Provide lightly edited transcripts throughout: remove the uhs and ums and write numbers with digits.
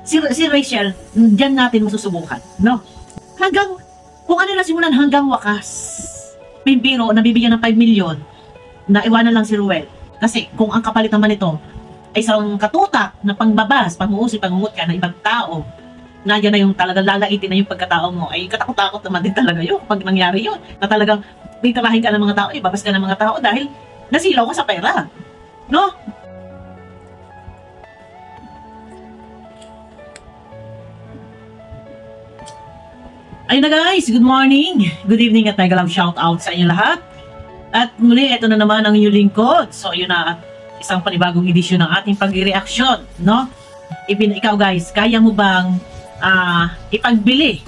si Rachel, diyan natin masusubukan, no? Hanggang, kung ano na simulan hanggang wakas, may biro na bibigyan ng 5 million, na iwanan lang si Ruel. Kasi kung ang kapalit naman ito ay isang katutak na pangbabas, panguusip, pangungut ka ng ibang tao, na yan na yung talagang lalaitin na yung pagkatao mo, ay katakot-takot naman din talaga yun pag nangyari yun. Na talagang bitarahin ka ng mga tao, ibabas ka ng mga tao dahil nasilaw ka sa pera. No? Ayun na guys, good morning, good evening at mega love shout out sa inyo lahat. At muli, ito na naman ang inyong lingkod. So yun na, isang panibagong edisyon ng ating pag-reaction, no? Ikaw guys, kaya mo bang ipagbili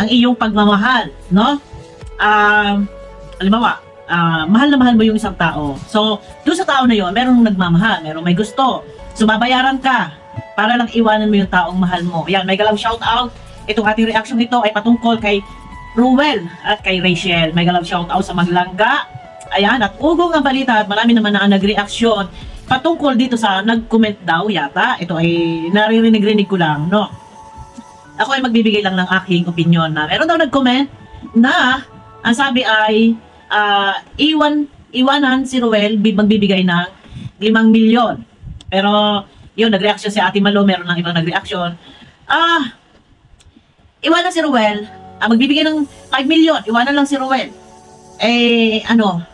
ang iyong pagmamahal, no? Halimbawa, mahal na mahal mo yung isang tao. So, doon sa tao na yon, merong nagmamahal, merong may gusto. So, babayaran ka para lang iwanan mo yung taong mahal mo. Yan, mega love shout out. Itong ating reaction ito ay patungkol kay Ruel at kay Rachel. Mega love shout out sa Maglangga. Ayan, at ugong ang balita at marami naman na nag-reaction patungkol dito sa nag-comment daw yata. Ito ay naririnig-rinig ko lang, no? Ako ay magbibigay lang ng aking opinion na meron daw nag-comment na ang sabi ay iwanan si Ruel magbibigay ng 5 milyon. Pero yun, nag-reaction si Ate Malo, meron ng ibang nag-reaction. Iwanan si Ruel, magbibigay ng 5 milyon, iwanan lang si Ruel.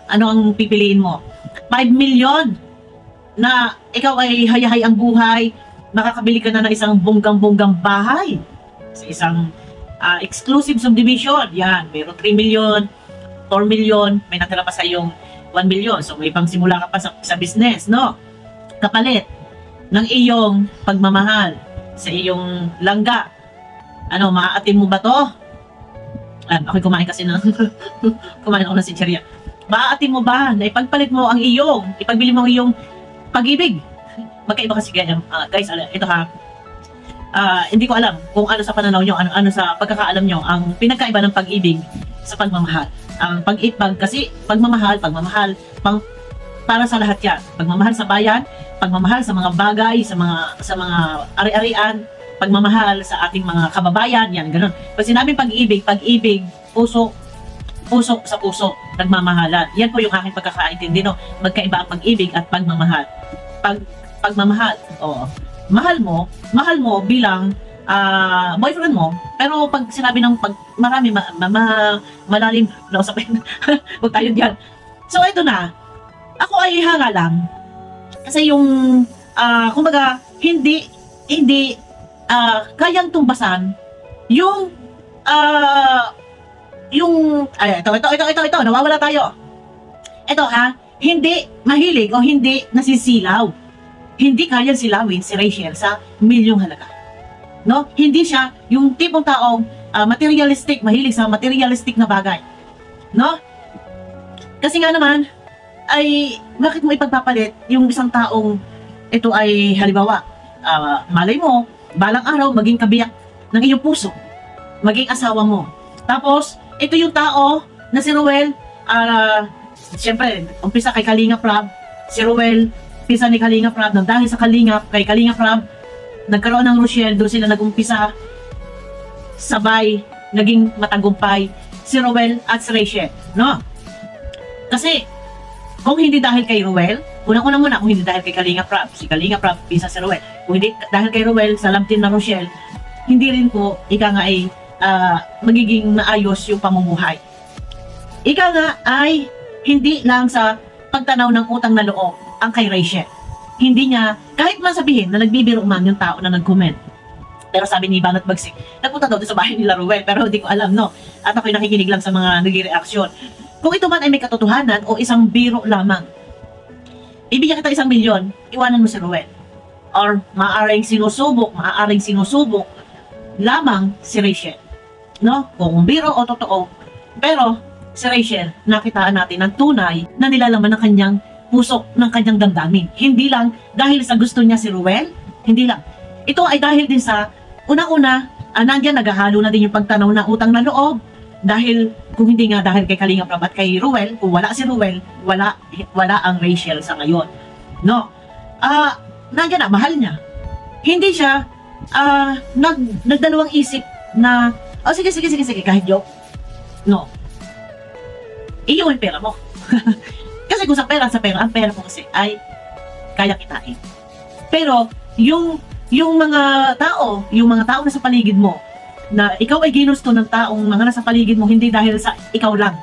Ano ang pipiliin mo? 5 milyon na ikaw ay hayahay ang buhay, makakabili ka na ng isang bonggang-bonggang bahay sa isang exclusive subdivision. Yan, mayroon 3 milyon, 4 milyon, may natira pa sa iyong 1 milyon. So may pangsimula ka pa sa business, no? Kapalit ng iyong pagmamahal sa iyong langga. Ano, maaatin mo ba to? Ako'y kumain kasi ng kumain ako ng sincherya. Maaatin mo ba na ipagpalit mo ang iyong, ipagbili mo ang iyong pag-ibig? Magkaiba kasi ganyan. Guys, ito ha. Hindi ko alam kung ano sa pananaw nyo, ano sa pagkakaalam nyo, ang pinagkaiba ng pag-ibig sa pagmamahal. Ang pag-ibig kasi pagmamahal, para sa lahat yan. Pagmamahal sa bayan, pagmamahal sa mga bagay, sa mga ari-arian, pagmamahal sa ating mga kababayan, yan, ganun. Pag sinabing pag-ibig, puso sa puso, nagmamahalan. Yan po yung aking pagkakaintindi, no? Magkaiba ang pag-ibig at pagmamahal. Pagmamahal, oo. Mahal mo bilang boyfriend mo, pero pag sinabi ng marami, malalim na usapin, huwag tayo diyan. So, ito na. Ako ay hanga lang. Kasi yung, kumbaga, hindi, kayang tumbasan yung ito, nawawala tayo. Ito ha, hindi mahilig o hindi nasisilaw. Hindi kayang silawin si Rachel sa milyong halaga. No? Hindi siya yung tipong taong materialistic, mahilig sa materialistic na bagay. No? Kasi nga naman, ay bakit mo ipagpapalit yung isang taong ito ay halimbawa, malay mo, balang araw, maging kabiyak ng iyong puso. Maging asawa mo. Tapos, ito yung tao na si Ruel, siyempre, umpisa kay Kalinga Prab, si Ruel, umpisa ni Kalinga Prab, nang dahil sa kay Kalinga Prab, nagkaroon ng Rochelle, doon sila nag-umpisa, sabay, naging matagumpay, si Ruel at si Rachel, no? Kasi, kung hindi dahil kay Ruel, unang-unang muna, kung hindi dahil kay Kalinga Prab, si Kalinga Prab, pisa si Ruel. Kung hindi dahil kay Ruel, sa love team na Rochelle, hindi rin po, ika nga ay magiging maayos yung pamumuhay. Ika nga ay hindi lang sa pagtanaw ng utang na loob ang kay Rachel. Hindi niya, kahit man sabihin na nagbibiro man yung tao na nag-comment. Pero sabi ni Banat Bagsik, nagpunta daw sa bahay nila Ruel, pero hindi ko alam, no? At ako'y nakikinig lang sa mga nag-reaction. Kung ito man ay may katotohanan o isang biro lamang, ibigyan kita 1 milyon, iwanan mo si Ruel. Or maaaring sinusubok lamang si Rachel. No? Kung biro o totoo. Pero si Rachel, nakitaan natin ang tunay na nilalaman ng kanyang puso, ng kanyang damdamin. Hindi lang dahil sa gusto niya si Ruel, hindi lang. Ito ay dahil din sa unang-una, nandiyan naghahalo na din yung pagtanaw na utang na loob. Dahil, kung hindi nga dahil kay Kalinga Prab at kay Ruel, kung wala si Ruel, wala ang Rachel sa ngayon. No? Nandiyan na, mahal niya. Hindi siya nagdalawang isip na, oh sige, kahit joke. No. Iyo yung pera mo. Kasi kung sa pera, ang pera mo kasi ay kaya kitain. Pero, yung mga tao na sa paligid mo, na ikaw ay ginusto ng taong mga nasa paligid mo, hindi dahil sa ikaw lang.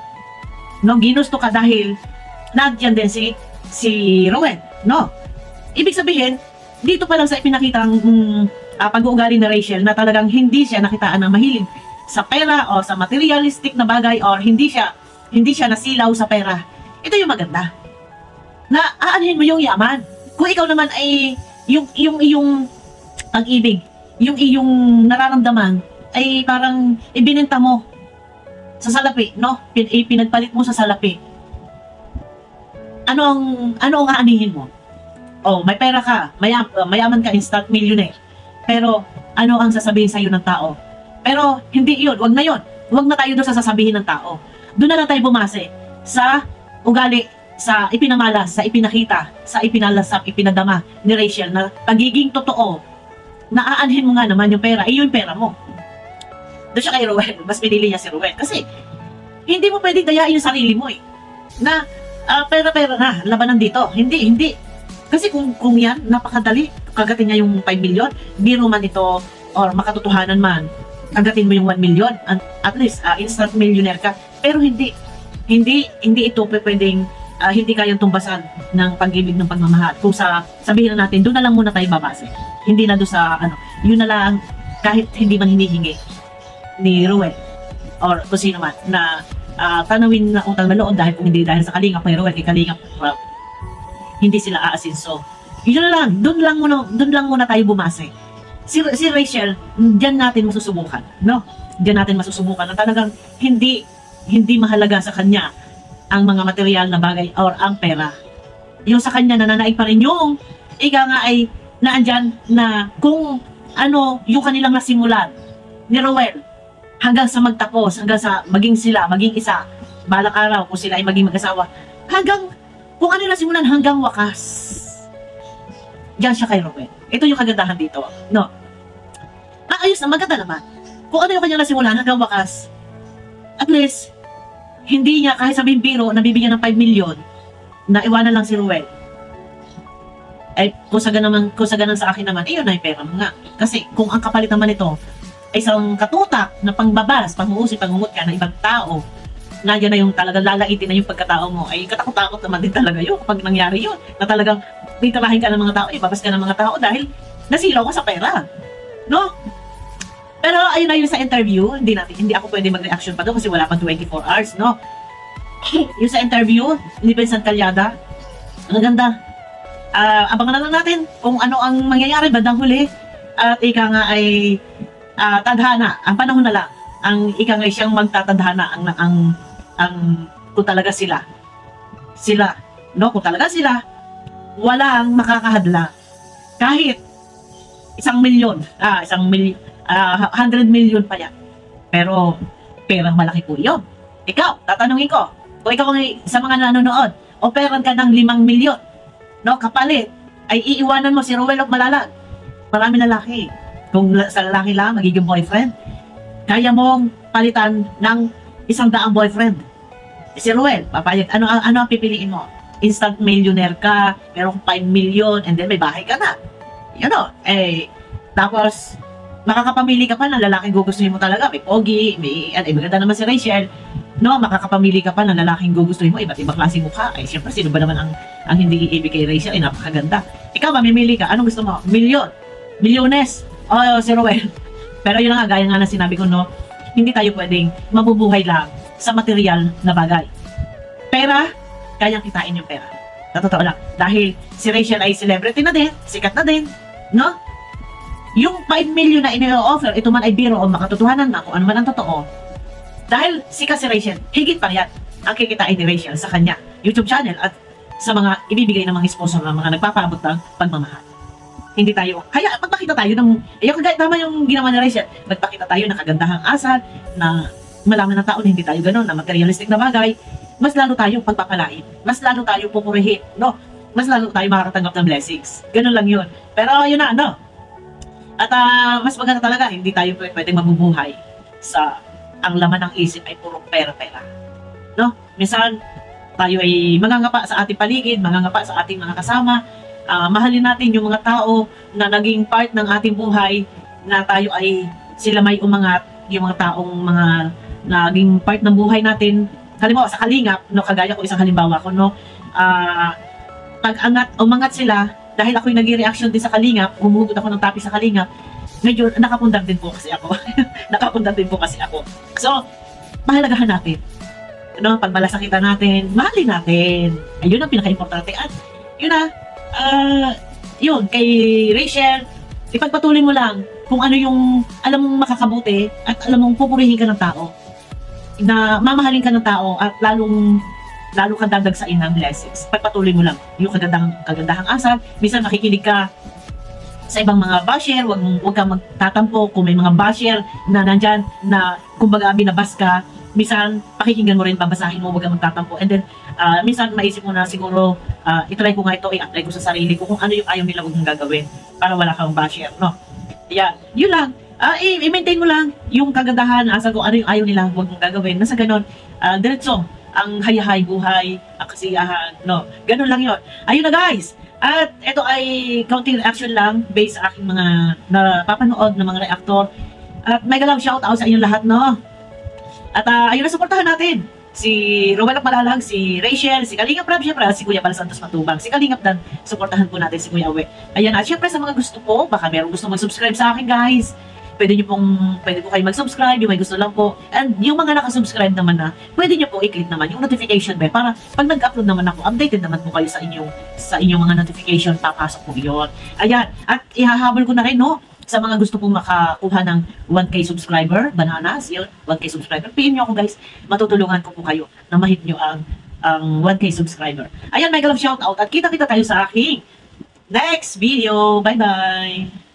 No, ginusto ka dahil nandiyan din si Rowen. No. Ibig sabihin, dito pa lang sa ipinakitang pag-uugali ni Rachel na talagang hindi siya nakitaan ng mahilig sa pera o sa materialistic na bagay or hindi siya nasilaw sa pera. Ito yung maganda. Na aanhin mo yung yaman. Kung ikaw naman ay yung iyong pag-ibig, yung iyong nararamdaman ay parang ibininta mo sa salapi, no? Pinagpalit mo sa salapi. Ano ang aanihin mo? Oh, may pera ka, mayaman ka, instant millionaire. Pero ano ang sasabihin sa iyo ng tao? Pero hindi 'yun, wag na 'yun. Wag na tayo doon sa sasabihin ng tao. Doon na lang tayo bumase sa ugali, sa ipinamalas, sa ipinakita, sa ipinalasap, ipinadama ni Rachel na pagiging totoo. Naaanhin mo nga naman yung pera, yung pera mo. Doon siya kay Rowen, mas pinili niya si Rowen. Kasi hindi mo pwedeng dayain yung sarili mo eh. Na pera-pera na, labanan dito. Hindi. Kasi kung yan, napakadali. Kagatin niya yung 5 million, biro man ito, or makatotohanan man, kagatin mo yung 1 million, at least, instant millionaire ka. Pero hindi ito pwedeng, hindi kayang tumbasan ng pag-ibig ng pagmamahal. Kung sabihin na natin, doon na lang muna tayo babase. Hindi na doon sa, yun na lang, kahit hindi man hinihingi ni Rowen, or kung sino man, na tanawin na utang na loob dahil kung hindi dahil sa kalingap may Rowen, kalingap, hindi sila aasinso. Yun na lang, doon lang muna tayo bumase. Si Rachel, diyan natin masusubukan, no? Diyan natin masusubukan na talagang hindi mahalaga sa kanya ang mga material na bagay or ang pera. Yung sa kanya nananaig pa rin yung ika nga ay naandyan na kung ano yung kanilang nasimulan ni Rowen hanggang sa magtapos, hanggang sa maging isa, balang araw kung sila ay maging mag-asawa, hanggang kung ano yung nasimulan hanggang wakas. Diyan siya kay Rowen. Ito yung kagandahan dito, no? Ayos na, maganda naman. Kung ano yung kanyang nasimulan hanggang wakas, at least, hindi niya kahit sabihin biro na bibigyan ng 5 million na iwanan lang si Rowen. Eh, kung sa ganun sa akin naman, yun na yung pera mo nga. Kasi kung ang kapalit naman ito ay isang katutak na pangbabas, panguusip, pangungut ka ng ibang tao, nandiyan na yung talagang lalaitin na yung pagkatao mo, ay katakot-takot naman din talaga yun kapag nangyari yun. Na talagang titirahin ka ng mga tao, ibabas ka ng mga tao dahil nasilaw ka sa pera. No? Pero ayun na yun sa interview, hindi ako pwede mag-reaction pa doon kasi wala pang 24 hours, no? Yung sa interview ni Vincent Calyada, ang ganda. Abangan na lang natin kung ano ang mangyayari bandang huli. At ika nga ay tadhana, ang panahon na lang. Ang ika nga siyang magtatadhana kung talaga sila, no? Kung talaga sila, walang makakahadlang. Kahit 1 milyon, 100 million pa yan. Pero, perang malaki po yun. Ikaw, tatanungin ko, kung ikaw sa mga nanonood, operan ka ng 5 milyon, no, kapalit, ay iiwanan mo si Rowen of Malalag. Marami lalaki. Kung sa lalaki lang, magiging boyfriend, kaya mong palitan ng 100 boyfriend. Si Rowen, papayag, ano ang pipiliin mo? Instant millionaire ka, merong 5 million, and then may bahay ka na. You know, tapos, makakapamili ka pa ng lalaking gugustuhin mo talaga. May pogi, maganda naman si Rachel. No, makakapamili ka pa ng lalaking gugustuhin mo. Iba't ibang klaseng mukha. Ay, siyempre, sino ba naman ang hindi iibig kay Rachel? Ay, napakaganda. Ikaw, mamimili ka. Anong gusto mo? Milyon. Milyones. O, si Rowen. Pero yun nga, gaya nga na sinabi ko, no, hindi tayo pwedeng mabubuhay lang sa material na bagay. Pera, kayang kitain yung pera. Sa totoo lang. Dahil si Rachel ay celebrity na din, sikat na din, no? Yung 5 million na ini-offer, ito man ay biro o makatotohanan na kung ano man ang totoo. Dahil sikat si Rachel, higit pa yan ang kikitain ni Rachel sa kanya YouTube channel at sa mga ibibigay ng mga sponsor ng mga nagpapaabot ng pagmamahal. Hindi tayo, kaya magpakita tayo ng, yung kagaya tama yung ginawa ni Rachel, magpakita tayo ng kagandahang asal na malaman ng tao na hindi tayo gano'n, na materialistic na bagay, mas lalo tayong pagpapalain, mas lalo tayong pupurihin, no? Mas lalo tayo makakatanggap ng blessings. Ganun lang yun. Pero yun na, no? At mas maganda talaga, hindi tayo pwedeng mabubuhay sa ang laman ng isip ay puro pera-pera. No? Minsan, tayo ay mangangapa sa ating paligid, mangangapa sa ating mga kasama. Mahalin natin yung mga tao na naging part ng ating buhay, na tayo ay sila may umangat, yung mga taong mga naging part ng buhay natin. Halimbawa, sa Kalingap, no, kagaya ko, isang halimbawa ko, no, umangat sila, dahil ako'y nag-reaction din sa Kalingap, humugot ako ng topic sa Kalingap, medyo nakapundar din po kasi ako. Nakapundar din po kasi ako. So, mahalagahan natin. Ano, pag malasakitan natin, mahalin natin. Ayun ang pinaka-importante. At yun yun, kay Rachel, ipagpatuloy mo lang kung ano yung alam mong makakabuti at alam mong pupurihin ka ng tao. Na mamahalin ka ng tao at lalo ka dadagsain ng blessings. Pagpatuloy mo lang yung kagandahang asal. Minsan makikinig ka sa ibang mga basher, wag kang magtatampo kung may mga basher na nandyan na kumbaga binabas ka. Minsan pakikinggan mo rin, babasahin mo, wag kang magtatampo. And then minsan maisip mo na siguro itry ko nga ito, i-apply ko sa sarili ko kung ano yung ayaw nila, wag mong gagawin para wala kang basher, no? Yeah, yun lang. I-maintain mo lang yung kagandahan, asal kung ano yung ayaw nila, wag mong gagawin. Nasa ganon, diretso ang hayahay buhay, ang kasiyahan, no? Ganun lang yun. Ayun na guys! At ito ay counting reaction lang based sa aking mga napapanood ng mga reactor. At mega love shout out sa inyong lahat, no? At ayun na, supportahan natin si Rowell Malalag, si Rachel, si Kalingap Rab, syempre si Kuya Bal Santos Matubang, si Kalingap Dan, supportahan po natin si Kuya Uwe. Ayan, at syempre sa mga gusto po, baka meron gusto mag-subscribe sa akin guys, pwede po kayo mag-subscribe, yung may gusto lang po. And yung mga nakasubscribe naman na, pwede nyo po i-click naman yung notification bell para pag nag-upload naman ako, updated naman po kayo sa inyong mga notification, papasok po yun. Ayan, at ihahabol ko na rin, no, sa mga gusto pong makakuha ng 1K subscriber, bananas, yun, 1K subscriber, PM nyo ako guys, matutulungan ko po kayo na ma-hit nyo ang 1K subscriber. Ayan, mega love shout out at kita-kita tayo sa aking next video. Bye-bye!